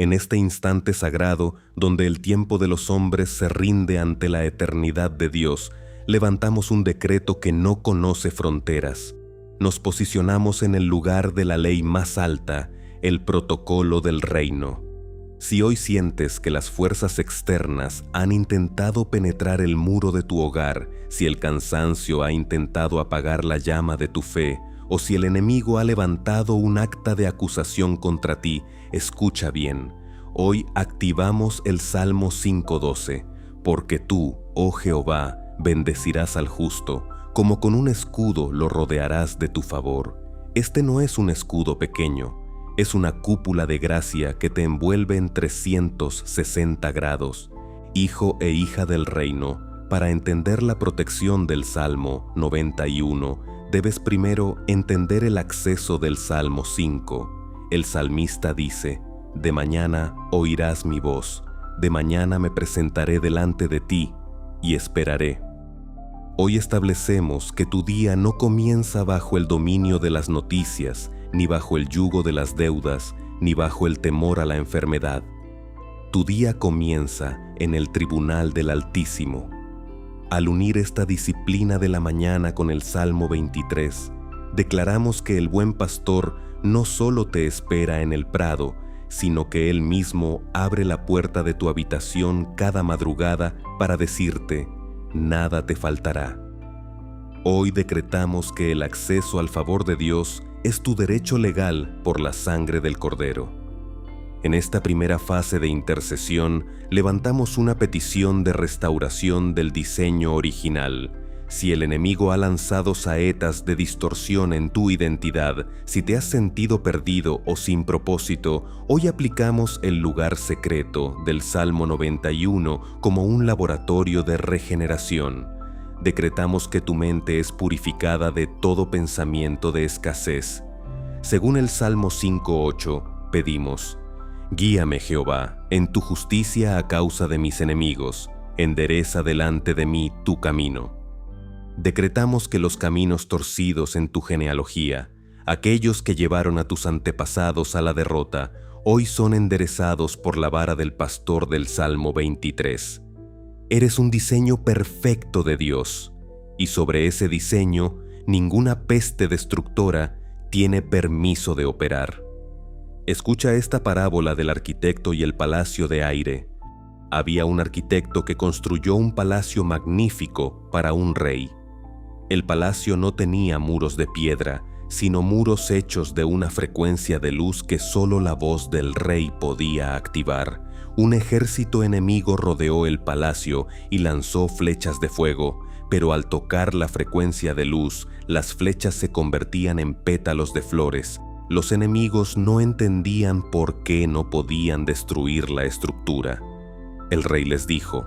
En este instante sagrado, donde el tiempo de los hombres se rinde ante la eternidad de Dios, levantamos un decreto que no conoce fronteras. Nos posicionamos en el lugar de la ley más alta, el protocolo del reino. Si hoy sientes que las fuerzas externas han intentado penetrar el muro de tu hogar, si el cansancio ha intentado apagar la llama de tu fe, o si el enemigo ha levantado un acta de acusación contra ti, escucha bien. Hoy activamos el Salmo 5:12, porque tú, oh Jehová, bendecirás al justo, como con un escudo lo rodearás de tu favor. Este no es un escudo pequeño, es una cúpula de gracia que te envuelve en 360 grados. Hijo e hija del reino, para entender la protección del Salmo 91, debes primero entender el acceso del Salmo 5. El salmista dice: de mañana oirás mi voz, de mañana me presentaré delante de ti y esperaré. Hoy establecemos que tu día no comienza bajo el dominio de las noticias, ni bajo el yugo de las deudas, ni bajo el temor a la enfermedad. Tu día comienza en el tribunal del Altísimo. Al unir esta disciplina de la mañana con el Salmo 23, declaramos que el buen pastor no solo te espera en el prado, sino que Él mismo abre la puerta de tu habitación cada madrugada para decirte: nada te faltará. Hoy decretamos que el acceso al favor de Dios es tu derecho legal por la sangre del Cordero. En esta primera fase de intercesión, levantamos una petición de restauración del diseño original. Si el enemigo ha lanzado saetas de distorsión en tu identidad, si te has sentido perdido o sin propósito, hoy aplicamos el lugar secreto del Salmo 91 como un laboratorio de regeneración. Decretamos que tu mente es purificada de todo pensamiento de escasez. Según el Salmo 5:8, pedimos: guíame, Jehová, en tu justicia a causa de mis enemigos, endereza delante de mí tu camino. Decretamos que los caminos torcidos en tu genealogía, aquellos que llevaron a tus antepasados a la derrota, hoy son enderezados por la vara del pastor del Salmo 23. Eres un diseño perfecto de Dios, y sobre ese diseño, ninguna peste destructora tiene permiso de operar. Escucha esta parábola del arquitecto y el palacio de aire. Había un arquitecto que construyó un palacio magnífico para un rey. El palacio no tenía muros de piedra, sino muros hechos de una frecuencia de luz que solo la voz del rey podía activar. Un ejército enemigo rodeó el palacio y lanzó flechas de fuego, pero al tocar la frecuencia de luz, las flechas se convertían en pétalos de flores. Los enemigos no entendían por qué no podían destruir la estructura. El rey les dijo: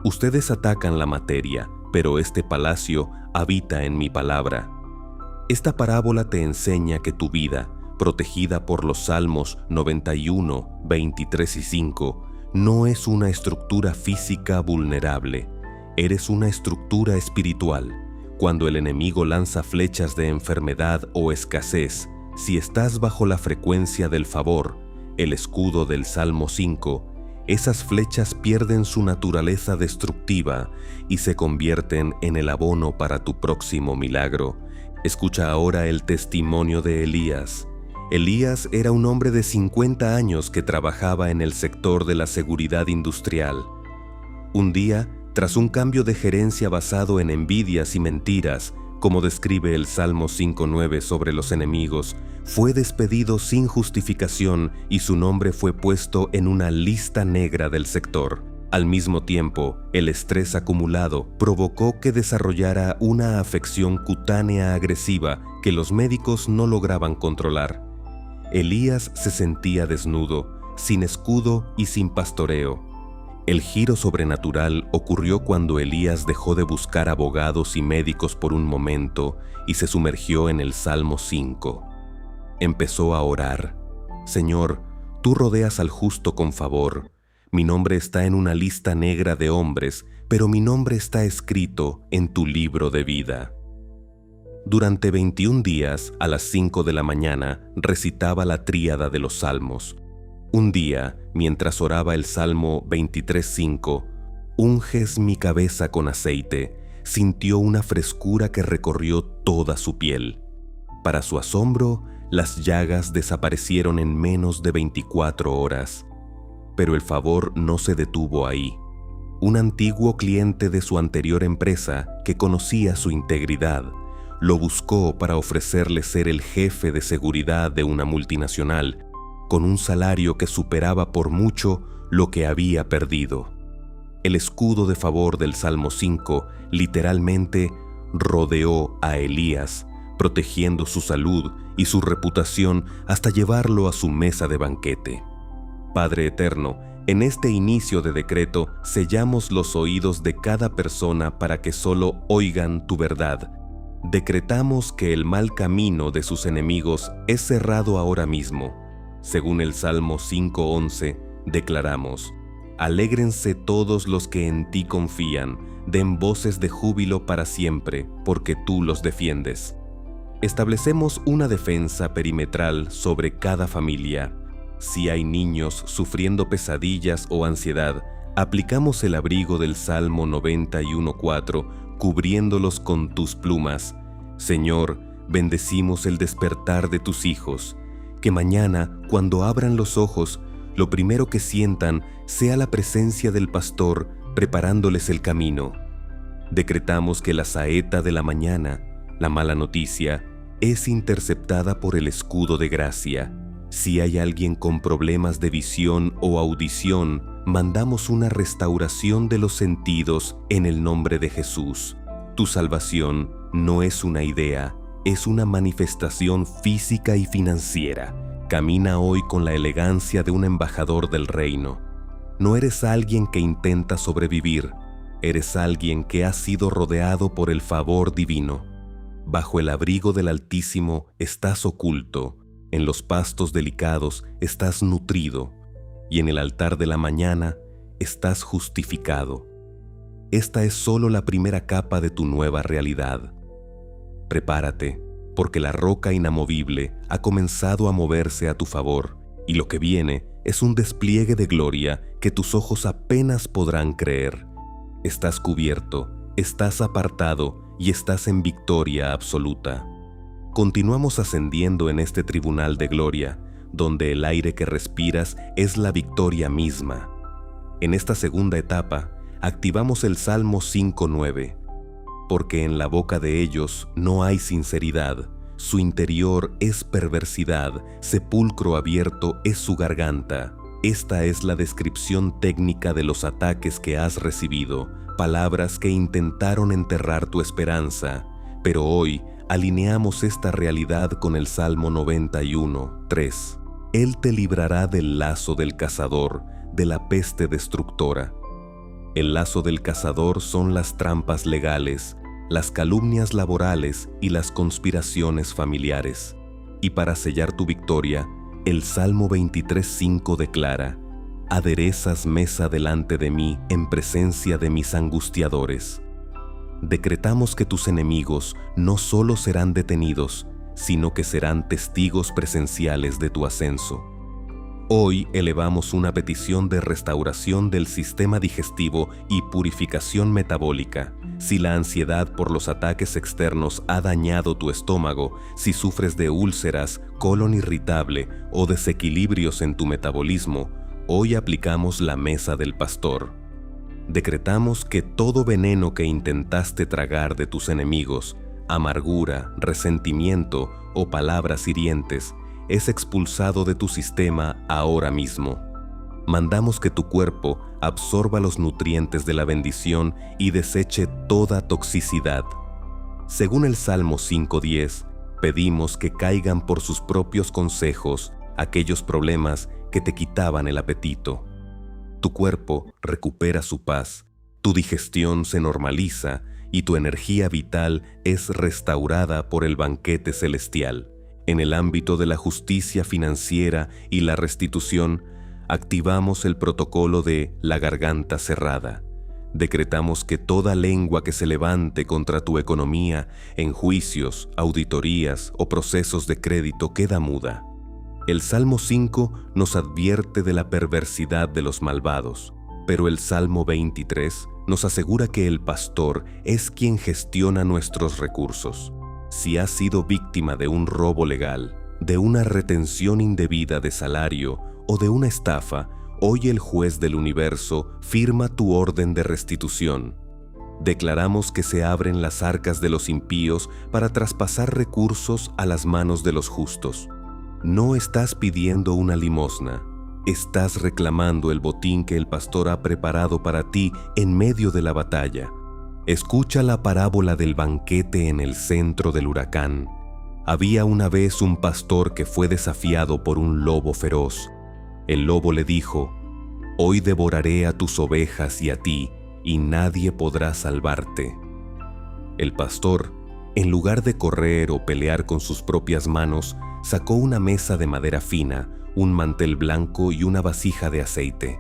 ustedes atacan la materia, pero este palacio habita en mi palabra. Esta parábola te enseña que tu vida, protegida por los Salmos 91, 23 y 5, no es una estructura física vulnerable. Eres una estructura espiritual. Cuando el enemigo lanza flechas de enfermedad o escasez, si estás bajo la frecuencia del favor, el escudo del Salmo 5, esas flechas pierden su naturaleza destructiva y se convierten en el abono para tu próximo milagro. Escucha ahora el testimonio de Elías. Elías era un hombre de 50 años que trabajaba en el sector de la seguridad industrial. Un día, tras un cambio de gerencia basado en envidias y mentiras, como describe el Salmo 5:9 sobre los enemigos, fue despedido sin justificación y su nombre fue puesto en una lista negra del sector. Al mismo tiempo, el estrés acumulado provocó que desarrollara una afección cutánea agresiva que los médicos no lograban controlar. Elías se sentía desnudo, sin escudo y sin pastoreo. El giro sobrenatural ocurrió cuando Elías dejó de buscar abogados y médicos por un momento y se sumergió en el Salmo 5. Empezó a orar: Señor, tú rodeas al justo con favor. Mi nombre está en una lista negra de hombres, pero mi nombre está escrito en tu libro de vida. Durante 21 días, a las 5 de la mañana, recitaba la tríada de los Salmos. Un día, mientras oraba el Salmo 23:5, «Unges mi cabeza con aceite», sintió una frescura que recorrió toda su piel. Para su asombro, las llagas desaparecieron en menos de 24 horas. Pero el favor no se detuvo ahí. Un antiguo cliente de su anterior empresa, que conocía su integridad, lo buscó para ofrecerle ser el jefe de seguridad de una multinacional, con un salario que superaba por mucho lo que había perdido. El escudo de favor del Salmo 5 literalmente rodeó a Elías, protegiendo su salud y su reputación hasta llevarlo a su mesa de banquete. Padre eterno, en este inicio de decreto sellamos los oídos de cada persona para que solo oigan tu verdad. Decretamos que el mal camino de sus enemigos es cerrado ahora mismo. Según el Salmo 5:11, declaramos: «Alégrense todos los que en ti confían, den voces de júbilo para siempre, porque tú los defiendes». Establecemos una defensa perimetral sobre cada familia. Si hay niños sufriendo pesadillas o ansiedad, aplicamos el abrigo del Salmo 91:4, cubriéndolos con tus plumas. Señor, bendecimos el despertar de tus hijos. Que mañana, cuando abran los ojos, lo primero que sientan sea la presencia del pastor preparándoles el camino. Decretamos que la saeta de la mañana, la mala noticia, es interceptada por el escudo de gracia. Si hay alguien con problemas de visión o audición, mandamos una restauración de los sentidos en el nombre de Jesús. Tu salvación no es una idea, es una manifestación física y financiera. Camina hoy con la elegancia de un embajador del reino. No eres alguien que intenta sobrevivir, eres alguien que ha sido rodeado por el favor divino. Bajo el abrigo del Altísimo estás oculto, en los pastos delicados estás nutrido, y en el altar de la mañana estás justificado. Esta es solo la primera capa de tu nueva realidad. Prepárate, porque la roca inamovible ha comenzado a moverse a tu favor, y lo que viene es un despliegue de gloria que tus ojos apenas podrán creer. Estás cubierto, estás apartado y estás en victoria absoluta. Continuamos ascendiendo en este tribunal de gloria, donde el aire que respiras es la victoria misma. En esta segunda etapa, activamos el Salmo 5:9, porque en la boca de ellos no hay sinceridad, su interior es perversidad, sepulcro abierto es su garganta. Esta es la descripción técnica de los ataques que has recibido, palabras que intentaron enterrar tu esperanza, pero hoy alineamos esta realidad con el Salmo 91:3. Él te librará del lazo del cazador, de la peste destructora. El lazo del cazador son las trampas legales, las calumnias laborales y las conspiraciones familiares. Y para sellar tu victoria, el Salmo 23:5 declara: «Aderezas mesa delante de mí en presencia de mis angustiadores». Decretamos que tus enemigos no solo serán detenidos, sino que serán testigos presenciales de tu ascenso. Hoy elevamos una petición de restauración del sistema digestivo y purificación metabólica. Si la ansiedad por los ataques externos ha dañado tu estómago, si sufres de úlceras, colon irritable o desequilibrios en tu metabolismo, hoy aplicamos la mesa del pastor. Decretamos que todo veneno que intentaste tragar de tus enemigos, amargura, resentimiento o palabras hirientes, es expulsado de tu sistema ahora mismo. Mandamos que tu cuerpo absorba los nutrientes de la bendición y deseche toda toxicidad. Según el Salmo 5:10, pedimos que caigan por sus propios consejos aquellos problemas que te quitaban el apetito. Tu cuerpo recupera su paz, tu digestión se normaliza y tu energía vital es restaurada por el banquete celestial. En el ámbito de la justicia financiera y la restitución, activamos el protocolo de la garganta cerrada. Decretamos que toda lengua que se levante contra tu economía en juicios, auditorías o procesos de crédito queda muda. El Salmo 5 nos advierte de la perversidad de los malvados, pero el Salmo 23 nos asegura que el pastor es quien gestiona nuestros recursos. Si has sido víctima de un robo legal, de una retención indebida de salario o de una estafa, hoy el juez del universo firma tu orden de restitución. Declaramos que se abren las arcas de los impíos para traspasar recursos a las manos de los justos. No estás pidiendo una limosna, estás reclamando el botín que el pastor ha preparado para ti en medio de la batalla. Escucha la parábola del banquete en el centro del huracán. Había una vez un pastor que fue desafiado por un lobo feroz. El lobo le dijo: «Hoy devoraré a tus ovejas y a ti, y nadie podrá salvarte». El pastor, en lugar de correr o pelear con sus propias manos, sacó una mesa de madera fina, un mantel blanco y una vasija de aceite.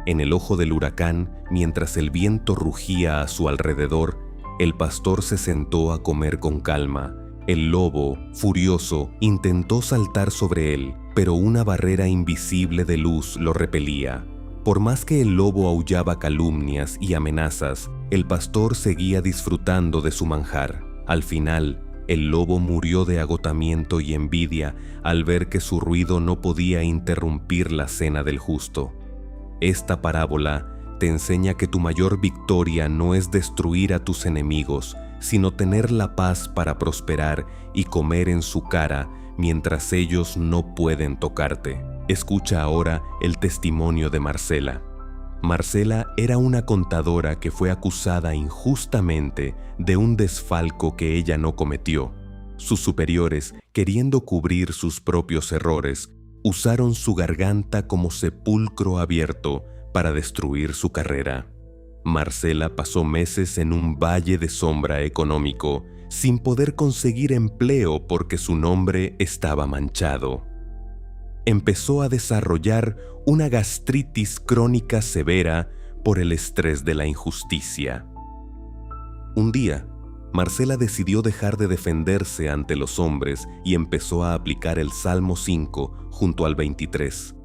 En el ojo del huracán, mientras el viento rugía a su alrededor, el pastor se sentó a comer con calma. El lobo, furioso, intentó saltar sobre él, pero una barrera invisible de luz lo repelía. Por más que el lobo aullaba calumnias y amenazas, el pastor seguía disfrutando de su manjar. Al final, el lobo murió de agotamiento y envidia al ver que su ruido no podía interrumpir la cena del justo. Esta parábola te enseña que tu mayor victoria no es destruir a tus enemigos, sino tener la paz para prosperar y comer en su cara mientras ellos no pueden tocarte. Escucha ahora el testimonio de Marcela. Marcela era una contadora que fue acusada injustamente de un desfalco que ella no cometió. Sus superiores, queriendo cubrir sus propios errores, usaron su garganta como sepulcro abierto para destruir su carrera. Marcela pasó meses en un valle de sombra económico, sin poder conseguir empleo porque su nombre estaba manchado. Empezó a desarrollar una gastritis crónica severa por el estrés de la injusticia. Un día, Marcela decidió dejar de defenderse ante los hombres y empezó a aplicar el Salmo 5 junto al 23.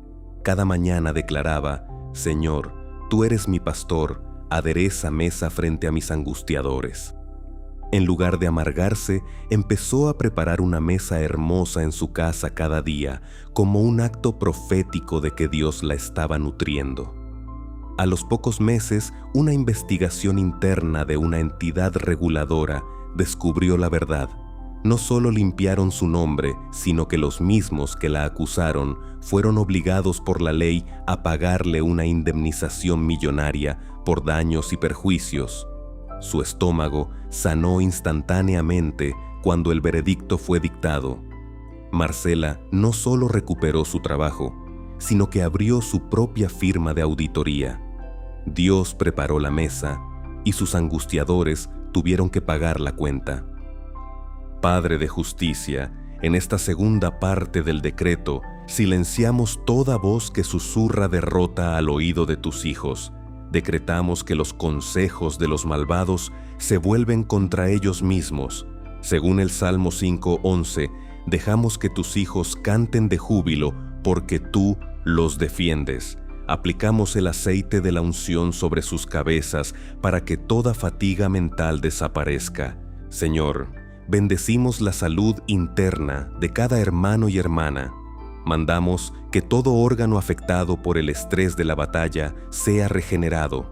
Cada mañana declaraba: «Señor, tú eres mi pastor, adereza mesa frente a mis angustiadores». En lugar de amargarse, empezó a preparar una mesa hermosa en su casa cada día, como un acto profético de que Dios la estaba nutriendo. A los pocos meses, una investigación interna de una entidad reguladora descubrió la verdad. No solo limpiaron su nombre, sino que los mismos que la acusaron fueron obligados por la ley a pagarle una indemnización millonaria por daños y perjuicios. Su estómago sanó instantáneamente cuando el veredicto fue dictado. Marcela no solo recuperó su trabajo, sino que abrió su propia firma de auditoría. Dios preparó la mesa y sus angustiadores tuvieron que pagar la cuenta. Padre de justicia, en esta segunda parte del decreto, silenciamos toda voz que susurra derrota al oído de tus hijos. Decretamos que los consejos de los malvados se vuelven contra ellos mismos. Según el Salmo 5:11, dejamos que tus hijos canten de júbilo porque tú los defiendes. Aplicamos el aceite de la unción sobre sus cabezas para que toda fatiga mental desaparezca. Señor, bendecimos la salud interna de cada hermano y hermana. Mandamos que todo órgano afectado por el estrés de la batalla sea regenerado.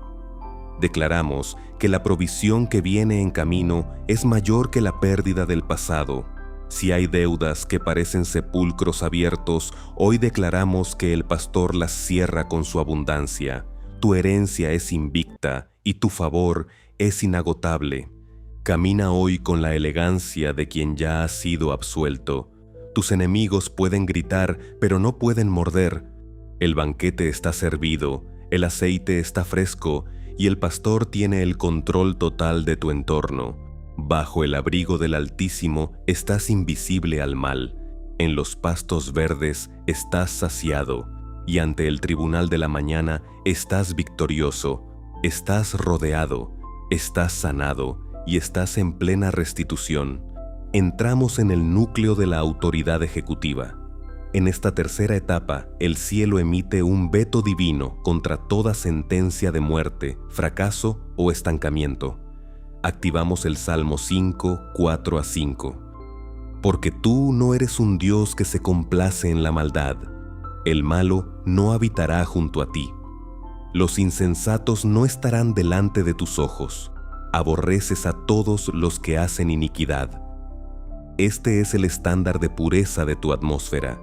Declaramos que la provisión que viene en camino es mayor que la pérdida del pasado. Si hay deudas que parecen sepulcros abiertos, hoy declaramos que el pastor las cierra con su abundancia. Tu herencia es invicta y tu favor es inagotable. Camina hoy con la elegancia de quien ya ha sido absuelto. Tus enemigos pueden gritar, pero no pueden morder. El banquete está servido, el aceite está fresco y el pastor tiene el control total de tu entorno. Bajo el abrigo del Altísimo estás invisible al mal. En los pastos verdes estás saciado y ante el tribunal de la mañana estás victorioso. Estás rodeado, estás sanado y estás en plena restitución. Entramos en el núcleo de la autoridad ejecutiva. En esta tercera etapa, el cielo emite un veto divino contra toda sentencia de muerte, fracaso o estancamiento. Activamos el Salmo 5, 4 a 5. Porque tú no eres un Dios que se complace en la maldad. El malo no habitará junto a ti. Los insensatos no estarán delante de tus ojos. Aborreces a todos los que hacen iniquidad. Este es el estándar de pureza de tu atmósfera.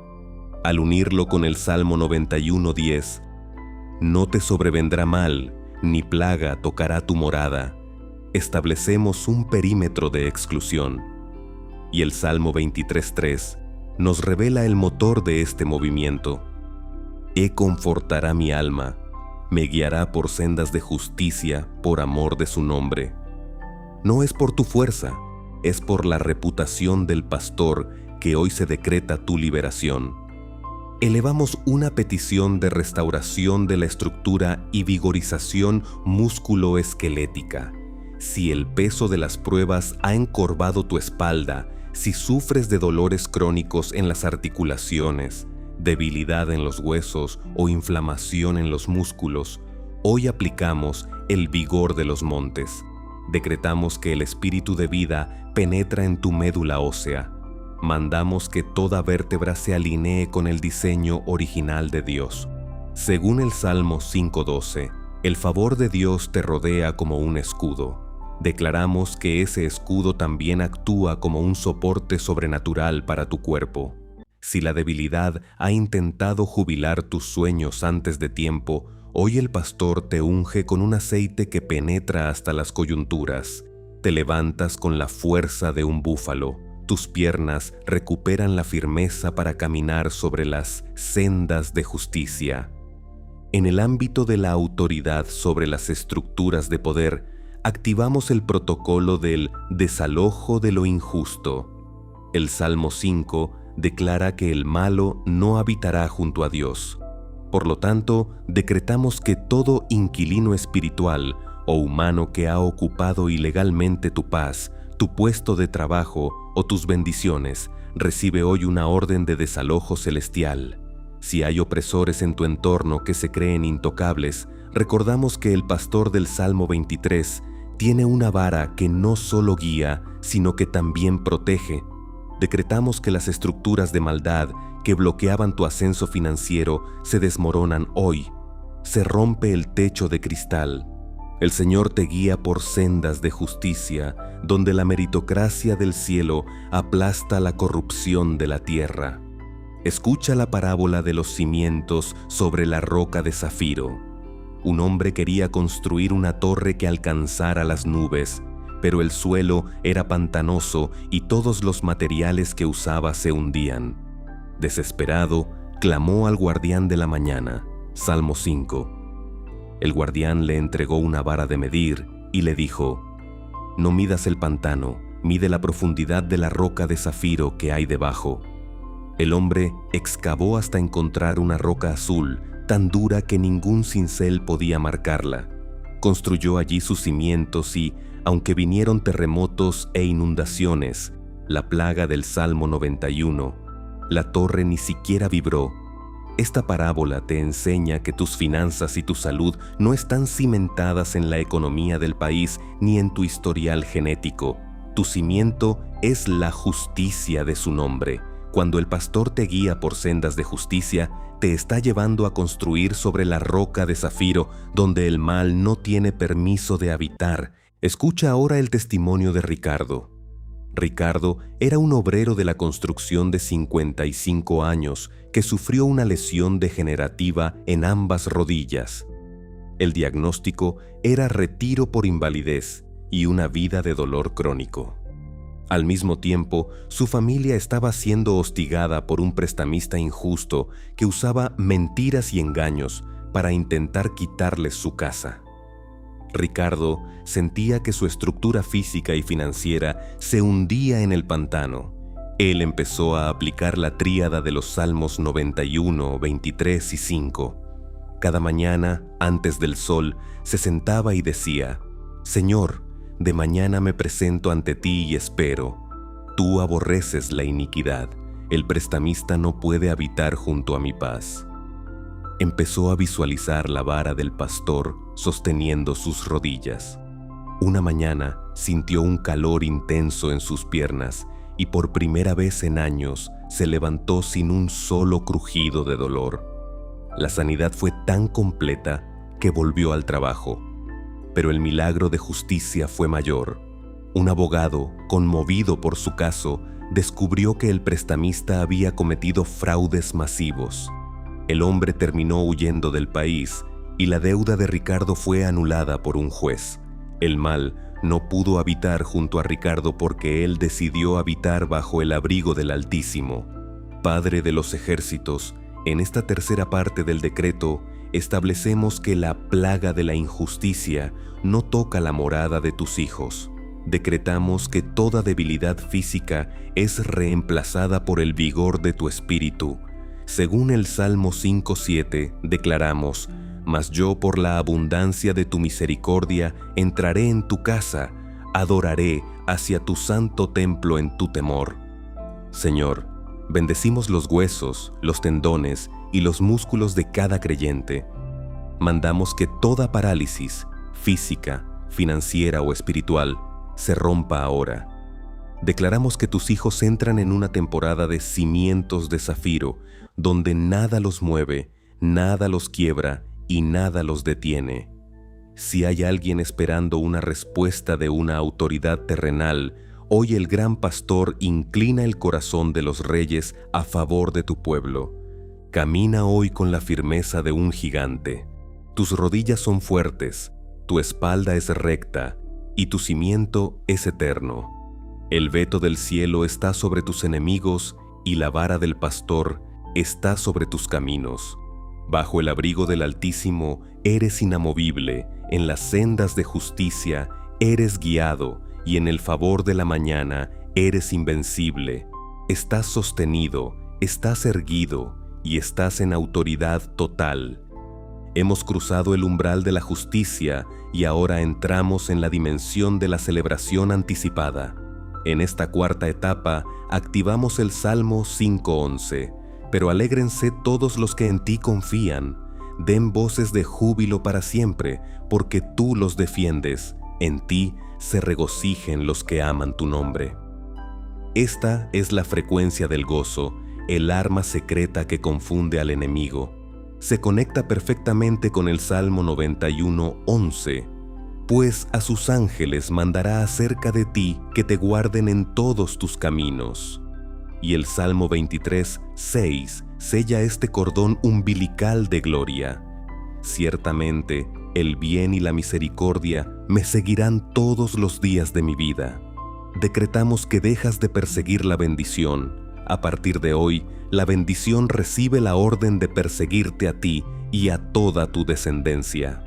Al unirlo con el Salmo 91:10, no te sobrevendrá mal, ni plaga tocará tu morada. Establecemos un perímetro de exclusión. Y el Salmo 23:3 nos revela el motor de este movimiento. Confortará mi alma, me guiará por sendas de justicia por amor de su nombre. No es por tu fuerza, es por la reputación del pastor que hoy se decreta tu liberación. Elevamos una petición de restauración de la estructura y vigorización músculo-esquelética. Si el peso de las pruebas ha encorvado tu espalda, si sufres de dolores crónicos en las articulaciones, debilidad en los huesos o inflamación en los músculos, hoy aplicamos el vigor de los montes. Decretamos que el espíritu de vida penetra en tu médula ósea. Mandamos que toda vértebra se alinee con el diseño original de Dios. Según el Salmo 5:12, el favor de Dios te rodea como un escudo. Declaramos que ese escudo también actúa como un soporte sobrenatural para tu cuerpo. Si la debilidad ha intentado jubilar tus sueños antes de tiempo, hoy el pastor te unge con un aceite que penetra hasta las coyunturas. Te levantas con la fuerza de un búfalo. Tus piernas recuperan la firmeza para caminar sobre las sendas de justicia. En el ámbito de la autoridad sobre las estructuras de poder, activamos el protocolo del desalojo de lo injusto. El Salmo 5 declara que el malo no habitará junto a Dios. Por lo tanto, decretamos que todo inquilino espiritual o humano que ha ocupado ilegalmente tu paz, tu puesto de trabajo o tus bendiciones, recibe hoy una orden de desalojo celestial. Si hay opresores en tu entorno que se creen intocables, recordamos que el pastor del Salmo 23 tiene una vara que no solo guía, sino que también protege. Decretamos que las estructuras de maldad que bloqueaban tu ascenso financiero se desmoronan hoy. Se rompe el techo de cristal. El Señor te guía por sendas de justicia, donde la meritocracia del cielo aplasta la corrupción de la tierra. Escucha la parábola de los cimientos sobre la roca de zafiro. Un hombre quería construir una torre que alcanzara las nubes, pero el suelo era pantanoso y todos los materiales que usaba se hundían. Desesperado, clamó al guardián de la mañana. Salmo 5. El guardián le entregó una vara de medir y le dijo: no midas el pantano, mide la profundidad de la roca de zafiro que hay debajo. El hombre excavó hasta encontrar una roca azul, tan dura que ningún cincel podía marcarla. Construyó allí sus cimientos y, aunque vinieron terremotos e inundaciones, la plaga del Salmo 91, la torre ni siquiera vibró. Esta parábola te enseña que tus finanzas y tu salud no están cimentadas en la economía del país ni en tu historial genético. Tu cimiento es la justicia de su nombre. Cuando el pastor te guía por sendas de justicia, te está llevando a construir sobre la roca de zafiro, donde el mal no tiene permiso de habitar. Escucha ahora el testimonio de Ricardo. Ricardo era un obrero de la construcción de 55 años que sufrió una lesión degenerativa en ambas rodillas. El diagnóstico era retiro por invalidez y una vida de dolor crónico. Al mismo tiempo, su familia estaba siendo hostigada por un prestamista injusto que usaba mentiras y engaños para intentar quitarles su casa. Ricardo sentía que su estructura física y financiera se hundía en el pantano. Él empezó a aplicar la tríada de los Salmos 91, 23 y 5. Cada mañana, antes del sol, se sentaba y decía: Señor, de mañana me presento ante ti y espero. Tú aborreces la iniquidad. el prestamista no puede habitar junto a mi paz. Empezó a visualizar la vara del pastor sosteniendo sus rodillas. Una mañana sintió un calor intenso en sus piernas y por primera vez en años se levantó sin un solo crujido de dolor. La sanidad fue tan completa que volvió al trabajo. Pero el milagro de justicia fue mayor. Un abogado, conmovido por su caso, descubrió que el prestamista había cometido fraudes masivos. El hombre terminó huyendo del país y la deuda de Ricardo fue anulada por un juez. El mal no pudo habitar junto a Ricardo porque él decidió habitar bajo el abrigo del Altísimo. Padre de los ejércitos, en esta tercera parte del decreto establecemos que la plaga de la injusticia no toca la morada de tus hijos. Decretamos que toda debilidad física es reemplazada por el vigor de tu espíritu. Según el Salmo 5:7, declaramos: Mas yo por la abundancia de tu misericordia entraré en tu casa, adoraré hacia tu santo templo en tu temor. Señor, bendecimos los huesos, los tendones y los músculos de cada creyente. Mandamos que toda parálisis, física, financiera o espiritual, se rompa ahora. Declaramos que tus hijos entran en una temporada de cimientos de zafiro, donde nada los mueve, nada los quiebra y nada los detiene. Si hay alguien esperando una respuesta de una autoridad terrenal, hoy el gran pastor inclina el corazón de los reyes a favor de tu pueblo. Camina hoy con la firmeza de un gigante. Tus rodillas son fuertes, tu espalda es recta y tu cimiento es eterno. El veto del cielo está sobre tus enemigos y la vara del pastor está sobre tus caminos. Bajo el abrigo del Altísimo eres inamovible, en las sendas de justicia eres guiado y en el favor de la mañana eres invencible. Estás sostenido, estás erguido y estás en autoridad total. Hemos cruzado el umbral de la justicia y ahora entramos en la dimensión de la celebración anticipada. En esta cuarta etapa activamos el Salmo 5:11. Pero alégrense todos los que en ti confían, den voces de júbilo para siempre, porque tú los defiendes, en ti se regocijen los que aman tu nombre. Esta es la frecuencia del gozo, el arma secreta que confunde al enemigo. Se conecta perfectamente con el Salmo 91:11. Pues a sus ángeles mandará acerca de ti que te guarden en todos tus caminos. Y el Salmo 23:6 sella este cordón umbilical de gloria. Ciertamente, el bien y la misericordia me seguirán todos los días de mi vida. Decretamos que dejas de perseguir la bendición. A partir de hoy, la bendición recibe la orden de perseguirte a ti y a toda tu descendencia.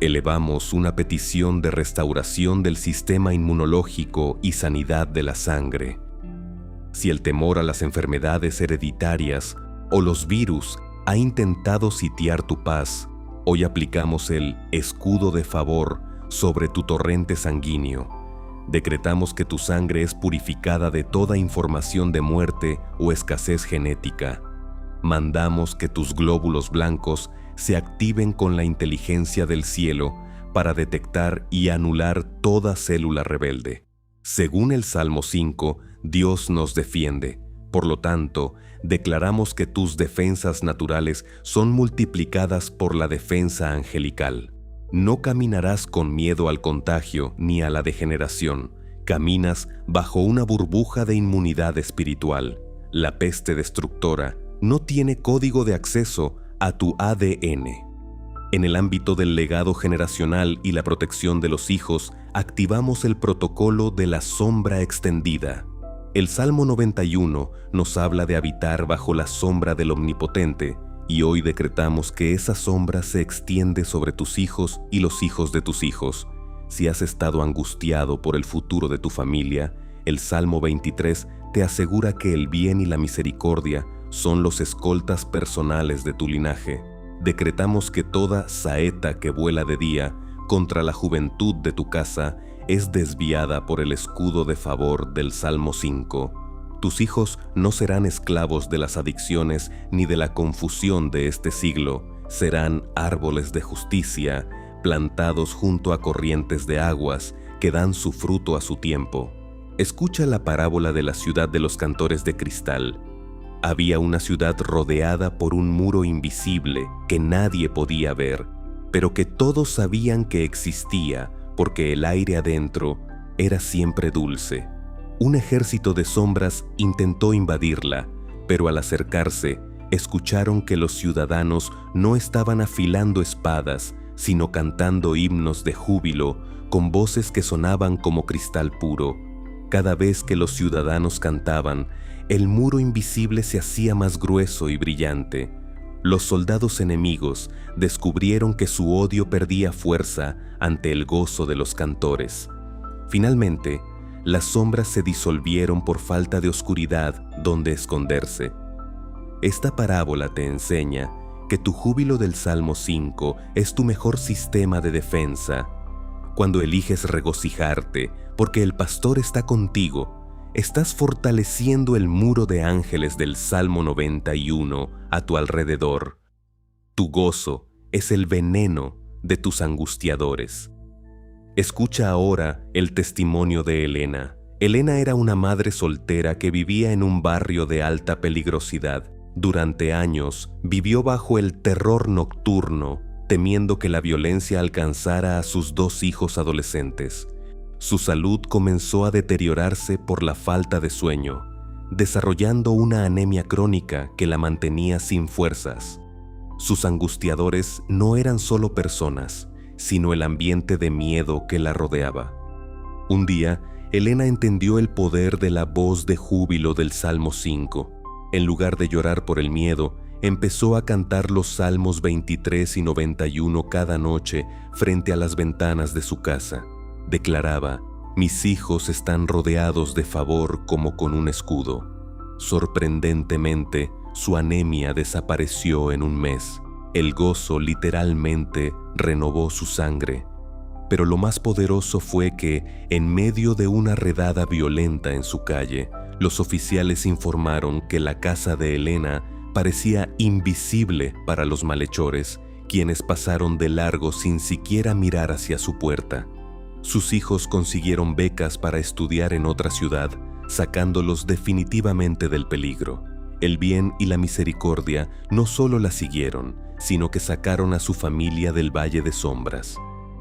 Elevamos una petición de restauración del sistema inmunológico y sanidad de la sangre. Si el temor a las enfermedades hereditarias o los virus ha intentado sitiar tu paz, hoy aplicamos el escudo de favor sobre tu torrente sanguíneo. Decretamos que tu sangre es purificada de toda información de muerte o escasez genética. Mandamos que tus glóbulos blancos se activen con la inteligencia del cielo para detectar y anular toda célula rebelde. Según el Salmo 5, Dios nos defiende. Por lo tanto, declaramos que tus defensas naturales son multiplicadas por la defensa angelical. No caminarás con miedo al contagio ni a la degeneración. Caminas bajo una burbuja de inmunidad espiritual. La peste destructora no tiene código de acceso a tu ADN. En el ámbito del legado generacional y la protección de los hijos, activamos el protocolo de la sombra extendida. El Salmo 91 nos habla de habitar bajo la sombra del Omnipotente, y hoy decretamos que esa sombra se extiende sobre tus hijos y los hijos de tus hijos. Si has estado angustiado por el futuro de tu familia, el Salmo 23 te asegura que el bien y la misericordia son los escoltas personales de tu linaje. Decretamos que toda saeta que vuela de día contra la juventud de tu casa es desviada por el escudo de favor del Salmo 5. Tus hijos no serán esclavos de las adicciones ni de la confusión de este siglo. Serán árboles de justicia, plantados junto a corrientes de aguas, que dan su fruto a su tiempo. Escucha la parábola de la ciudad de los cantores de cristal. Había una ciudad rodeada por un muro invisible que nadie podía ver, pero que todos sabían que existía porque el aire adentro era siempre dulce. Un ejército de sombras intentó invadirla, pero al acercarse, escucharon que los ciudadanos no estaban afilando espadas, sino cantando himnos de júbilo con voces que sonaban como cristal puro. Cada vez que los ciudadanos cantaban, el muro invisible se hacía más grueso y brillante. Los soldados enemigos descubrieron que su odio perdía fuerza ante el gozo de los cantores. Finalmente, las sombras se disolvieron por falta de oscuridad donde esconderse. Esta parábola te enseña que tu júbilo del Salmo 5 es tu mejor sistema de defensa. Cuando eliges regocijarte porque el pastor está contigo, estás fortaleciendo el muro de ángeles del Salmo 91 a tu alrededor. Tu gozo es el veneno de tus angustiadores. Escucha ahora el testimonio de Elena. Elena era una madre soltera que vivía en un barrio de alta peligrosidad. Durante años vivió bajo el terror nocturno, temiendo que la violencia alcanzara a sus 2 hijos adolescentes. Su salud comenzó a deteriorarse por la falta de sueño, desarrollando una anemia crónica que la mantenía sin fuerzas. Sus angustiadores no eran solo personas, sino el ambiente de miedo que la rodeaba. Un día, Elena entendió el poder de la voz de júbilo del Salmo 5. En lugar de llorar por el miedo, empezó a cantar los Salmos 23 y 91 cada noche frente a las ventanas de su casa. Declaraba: «Mis hijos están rodeados de favor como con un escudo». Sorprendentemente, su anemia desapareció en un mes. El gozo literalmente renovó su sangre. Pero lo más poderoso fue que, en medio de una redada violenta en su calle, los oficiales informaron que la casa de Elena parecía invisible para los malhechores, quienes pasaron de largo sin siquiera mirar hacia su puerta. Sus hijos consiguieron becas para estudiar en otra ciudad, sacándolos definitivamente del peligro. El bien y la misericordia no solo la siguieron, sino que sacaron a su familia del valle de sombras.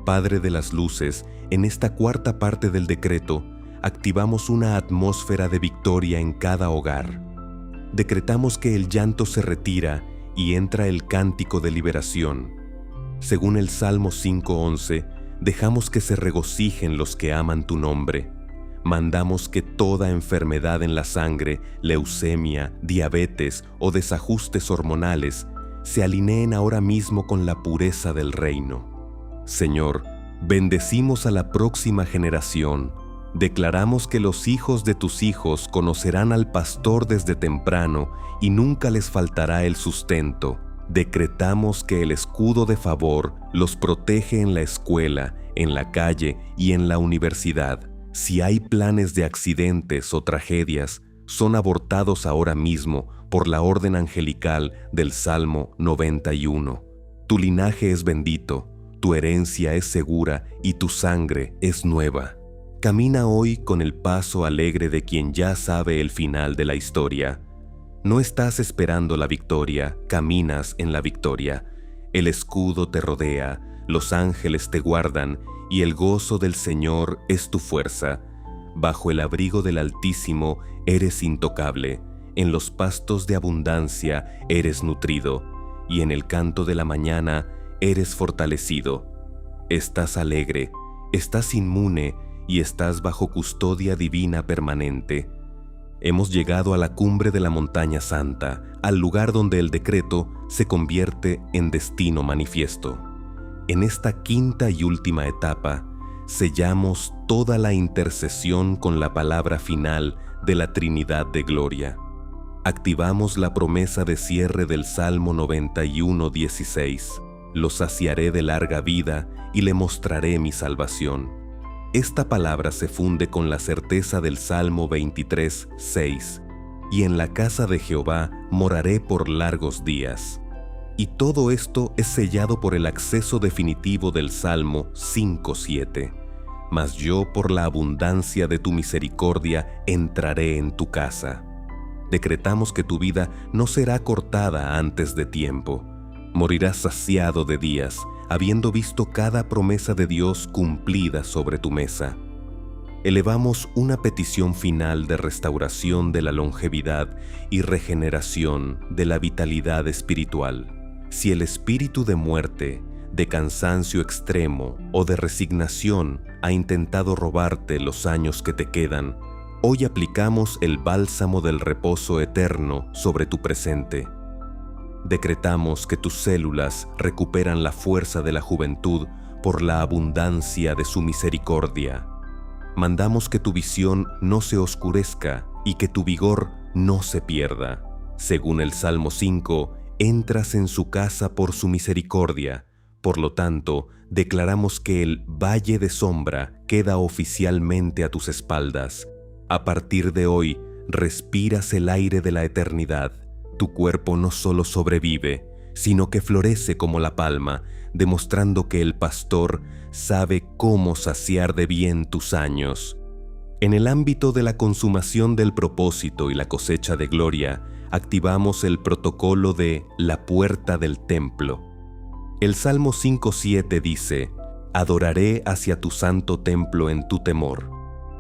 Padre de las luces, en esta cuarta parte del decreto, activamos una atmósfera de victoria en cada hogar. Decretamos que el llanto se retira y entra el cántico de liberación. Según el Salmo 5:11, dejamos que se regocijen los que aman tu nombre. Mandamos que toda enfermedad en la sangre, leucemia, diabetes o desajustes hormonales se alineen ahora mismo con la pureza del reino. Señor, bendecimos a la próxima generación. Declaramos que los hijos de tus hijos conocerán al pastor desde temprano y nunca les faltará el sustento. Decretamos que el escudo de favor los protege en la escuela, en la calle y en la universidad. Si hay planes de accidentes o tragedias, son abortados ahora mismo por la orden angelical del Salmo 91. Tu linaje es bendito, tu herencia es segura y tu sangre es nueva. Camina hoy con el paso alegre de quien ya sabe el final de la historia. No estás esperando la victoria, caminas en la victoria. El escudo te rodea, los ángeles te guardan y el gozo del Señor es tu fuerza. Bajo el abrigo del Altísimo eres intocable, en los pastos de abundancia eres nutrido, y en el canto de la mañana eres fortalecido. Estás alegre, estás inmune y estás bajo custodia divina permanente. Hemos llegado a la cumbre de la montaña santa, al lugar donde el decreto se convierte en destino manifiesto. En esta quinta y última etapa, sellamos toda la intercesión con la palabra final de la Trinidad de Gloria. Activamos la promesa de cierre del Salmo 91:16. Lo saciaré de larga vida y le mostraré mi salvación. Esta palabra se funde con la certeza del Salmo 23:6. y en la casa de Jehová moraré por largos días. Y todo esto es sellado por el acceso definitivo del Salmo 5:7. Mas yo, por la abundancia de tu misericordia, entraré en tu casa. Decretamos que tu vida no será cortada antes de tiempo. Morirás saciado de días, habiendo visto cada promesa de Dios cumplida sobre tu mesa. Elevamos una petición final de restauración de la longevidad y regeneración de la vitalidad espiritual. Si el espíritu de muerte, de cansancio extremo o de resignación ha intentado robarte los años que te quedan, hoy aplicamos el bálsamo del reposo eterno sobre tu presente. Decretamos que tus células recuperan la fuerza de la juventud por la abundancia de su misericordia. Mandamos que tu visión no se oscurezca y que tu vigor no se pierda. Según el Salmo 5, entras en su casa por su misericordia. Por lo tanto, declaramos que el valle de sombra queda oficialmente a tus espaldas. A partir de hoy, respiras el aire de la eternidad. Tu cuerpo no solo sobrevive, sino que florece como la palma, demostrando que el pastor sabe cómo saciar de bien tus años. En el ámbito de la consumación del propósito y la cosecha de gloria, activamos el protocolo de la puerta del templo. El Salmo 5:7 dice: «Adoraré hacia tu santo templo en tu temor».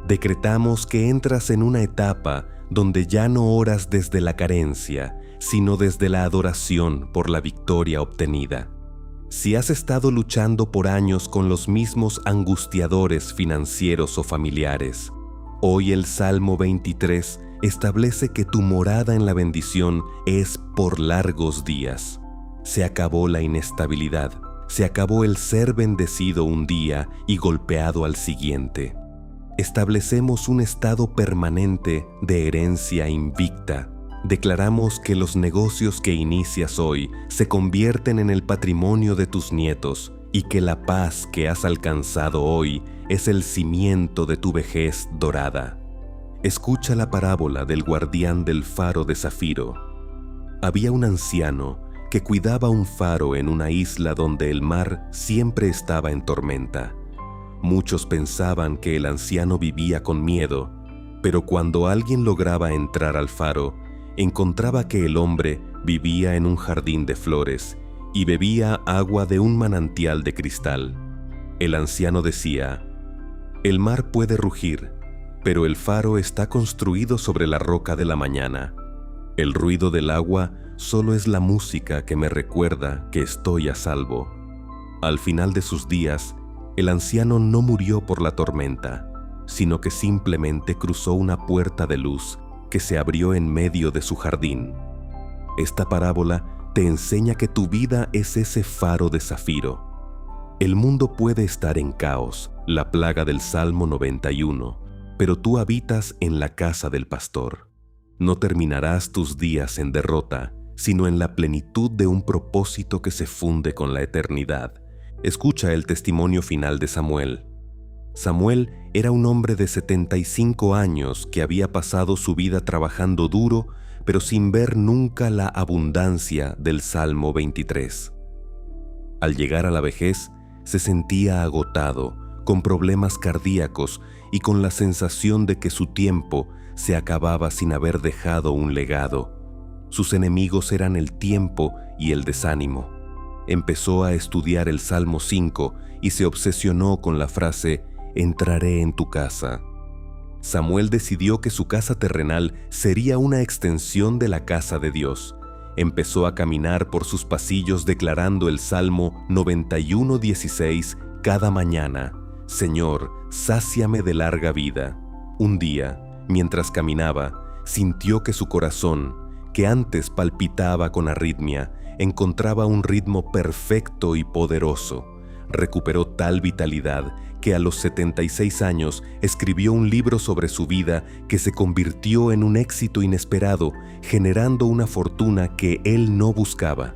Decretamos que entras en una etapa donde ya no oras desde la carencia, sino desde la adoración por la victoria obtenida. Si has estado luchando por años con los mismos angustiadores financieros o familiares, hoy el Salmo 23 establece que tu morada en la bendición es por largos días. Se acabó la inestabilidad, se acabó el ser bendecido un día y golpeado al siguiente. Establecemos un estado permanente de herencia invicta. Declaramos que los negocios que inicias hoy se convierten en el patrimonio de tus nietos y que la paz que has alcanzado hoy es el cimiento de tu vejez dorada. Escucha la parábola del guardián del faro de zafiro. Había un anciano que cuidaba un faro en una isla donde el mar siempre estaba en tormenta. Muchos pensaban que el anciano vivía con miedo, pero cuando alguien lograba entrar al faro, encontraba que el hombre vivía en un jardín de flores y bebía agua de un manantial de cristal. El anciano decía: «El mar puede rugir, pero el faro está construido sobre la roca de la mañana. El ruido del agua solo es la música que me recuerda que estoy a salvo». Al final de sus días, el anciano no murió por la tormenta, sino que simplemente cruzó una puerta de luz que se abrió en medio de su jardín. Esta parábola te enseña que tu vida es ese faro de zafiro. El mundo puede estar en caos, la plaga del Salmo 91, pero tú habitas en la casa del pastor. No terminarás tus días en derrota, sino en la plenitud de un propósito que se funde con la eternidad. Escucha el testimonio final de Samuel. Samuel era un hombre de 75 años que había pasado su vida trabajando duro, pero sin ver nunca la abundancia del Salmo 23. Al llegar a la vejez, se sentía agotado, con problemas cardíacos y con la sensación de que su tiempo se acababa sin haber dejado un legado. Sus enemigos eran el tiempo y el desánimo. Empezó a estudiar el Salmo 5 y se obsesionó con la frase: «Entraré en tu casa». Samuel decidió que su casa terrenal sería una extensión de la casa de Dios. Empezó a caminar por sus pasillos declarando el Salmo 91:16 cada mañana: «Señor, sáciame de larga vida». Un día, mientras caminaba, sintió que su corazón, que antes palpitaba con arritmia, encontraba un ritmo perfecto y poderoso. Recuperó tal vitalidad que a los 76 años escribió un libro sobre su vida que se convirtió en un éxito inesperado, generando una fortuna que él no buscaba.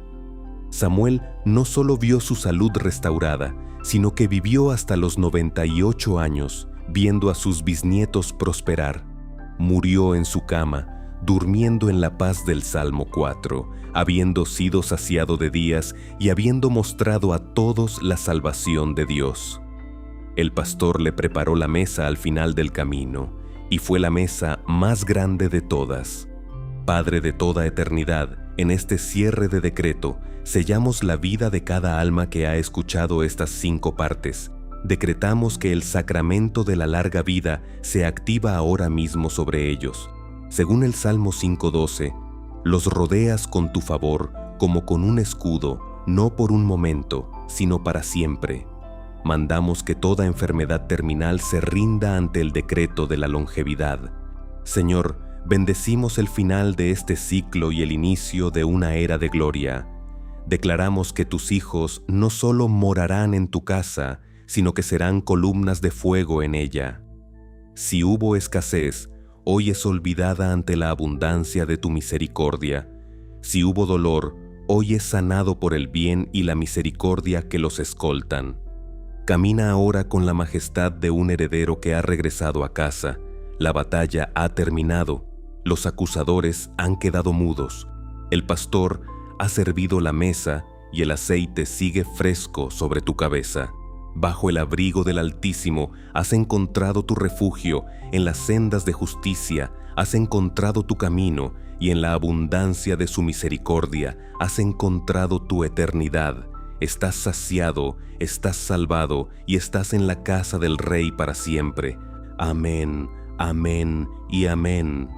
Samuel no solo vio su salud restaurada, sino que vivió hasta los 98 años, viendo a sus bisnietos prosperar. Murió en su cama, durmiendo en la paz del Salmo 4, habiendo sido saciado de días y habiendo mostrado a todos la salvación de Dios. El pastor le preparó la mesa al final del camino, y fue la mesa más grande de todas. Padre de toda eternidad, en este cierre de decreto, sellamos la vida de cada alma que ha escuchado estas 5 partes. Decretamos que el sacramento de la larga vida se activa ahora mismo sobre ellos. Según el Salmo 5:12, los rodeas con tu favor como con un escudo, no por un momento, sino para siempre. Mandamos que toda enfermedad terminal se rinda ante el decreto de la longevidad. Señor, bendecimos el final de este ciclo y el inicio de una era de gloria. Declaramos que tus hijos no solo morarán en tu casa, sino que serán columnas de fuego en ella. Si hubo escasez, hoy es olvidada ante la abundancia de tu misericordia. Si hubo dolor, hoy es sanado por el bien y la misericordia que los escoltan. Camina ahora con la majestad de un heredero que ha regresado a casa. La batalla ha terminado. Los acusadores han quedado mudos. El pastor ha servido la mesa y el aceite sigue fresco sobre tu cabeza. Bajo el abrigo del Altísimo has encontrado tu refugio, en las sendas de justicia has encontrado tu camino y en la abundancia de su misericordia has encontrado tu eternidad. Estás saciado, estás salvado y estás en la casa del Rey para siempre. Amén, amén y amén.